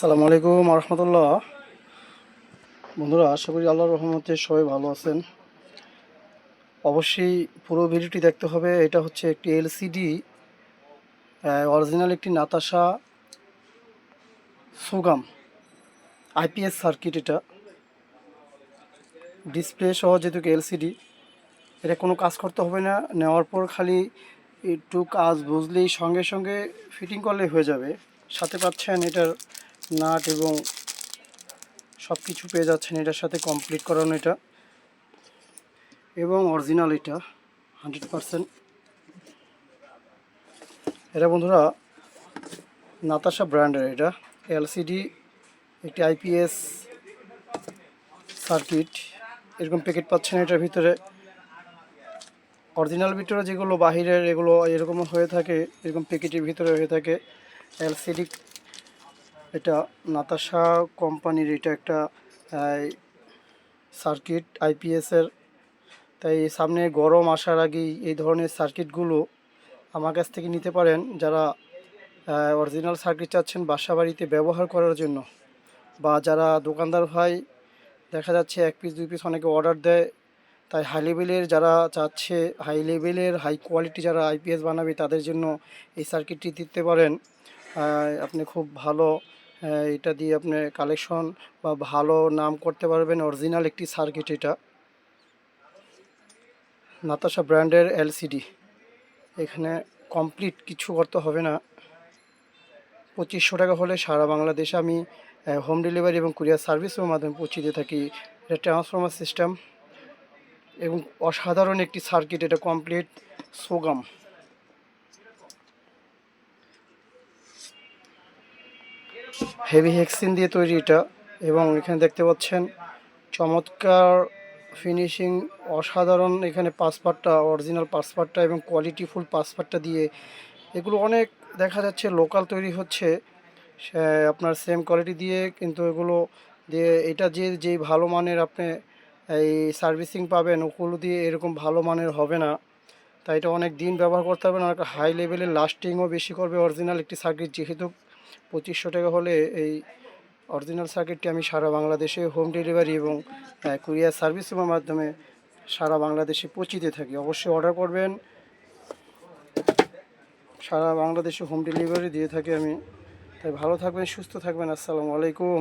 আসসালামু আলাইকুম রহমতুল্লাহ। বন্ধুরা, আশা করি আল্লাহর রহমতে সবাই ভালো আছেন। অবশ্যই পুরো ভিডিওটি দেখতে হবে। এটা হচ্ছে একটি এলসিডি অরিজিনাল একটি নাতাশা সুগাম আইপিএস সার্কিট। এটা ডিসপ্লে সহ যেহেতু এলসিডি, এটা কোনো কাজ করতে হবে না। নেওয়ার পর খালি একটু কাজ বুঝলেই সঙ্গে সঙ্গে ফিটিং করলেই হয়ে যাবে। সাথে পাচ্ছেন এটার নাট এবং সব কিছু পেয়ে যাচ্ছেন এটার সাথে কমপ্লিট করানো এটা, এবং অরিজিনাল এটা 100%। এটা বন্ধুরা নাতাশা ব্র্যান্ডের এটা এলসিডি একটি আইপিএস সার্কিট। এরকম প্যাকেট পাচ্ছেন এটার ভিতরে। অরিজিনাল ভিতরে যেগুলো বাহিরের এগুলো এরকম হয়ে থাকে, এরকম প্যাকেটের ভিতরে হয়ে থাকে। এলসিডি এটা নাতাশা কোম্পানির এটা একটা সার্কিট আইপিএসের। তাই সামনে গরম আসার আগেই এই ধরনের সার্কিটগুলো আমার কাছ থেকে নিতে পারেন, যারা অরিজিনাল সার্কিট চাচ্ছেন বাসা বাড়িতে ব্যবহার করার জন্য, বা যারা দোকানদার ভাই দেখা যাচ্ছে 1 পিস 2 পিস অনেকে অর্ডার দেয়। তাই হাই লেভেলের যারা চাচ্ছে, হাই লেভেলের হাই কোয়ালিটি যারা আইপিএস বানাবে তাদের জন্য এই সার্কিটটি দিতে পারেন। আপনি খুব ভালো এটা দিয়ে আপনি কালেকশন বা ভালো নাম করতে পারবেন। অরিজিনাল একটি সার্কিট এটা নাতাশা ব্র্যান্ডের এলসিডি। এখানে কমপ্লিট কিছু করতে হবে না। 2500 টাকা হলে সারা বাংলাদেশে আমি হোম ডেলিভারি এবং কুরিয়ার সার্ভিসের মাধ্যমে পৌঁছে দিয়ে থাকি। এটা ট্রান্সফরমার সিস্টেম এবং অসাধারণ একটি সার্কিট। এটা কমপ্লিট সোগাম হেভি হেক্সিন দিয়ে তৈরি এটা। এবং এখানে দেখতে পাচ্ছেন চমৎকার ফিনিশিং, অসাধারণ। এখানে পাসপার্টটা অরিজিনাল পাসপার্টটা এবং কোয়ালিটিফুল পাসপার্টটা দিয়ে এগুলো অনেক দেখা যাচ্ছে লোকাল তৈরি হচ্ছে আপনার সেম কোয়ালিটি দিয়ে, কিন্তু এগুলো দিয়ে এটা যেই ভালো মানের আপনি এই সার্ভিসিং পাবেন ওগুলো দিয়ে এরকম ভালো মানের হবে না। তাই এটা অনেক দিন ব্যবহার করতে হবে না, হাই লেভেলের লাস্টিংও বেশি করবে অরিজিনাল একটি সার্কিট। যেহেতু 2500 টাকা হলে এই অরিজিনাল সার্কিটটি আমি সারা বাংলাদেশে হোম ডেলিভারি এবং কুরিয়ার সার্ভিসের মাধ্যমে সারা বাংলাদেশে পৌঁছে দিয়ে থাকি। অবশ্যই অর্ডার করবেন, সারা বাংলাদেশে হোম ডেলিভারি দিয়ে থাকি আমি। তাই ভালো থাকবেন, সুস্থ থাকবেন। আসসালামু আলাইকুম।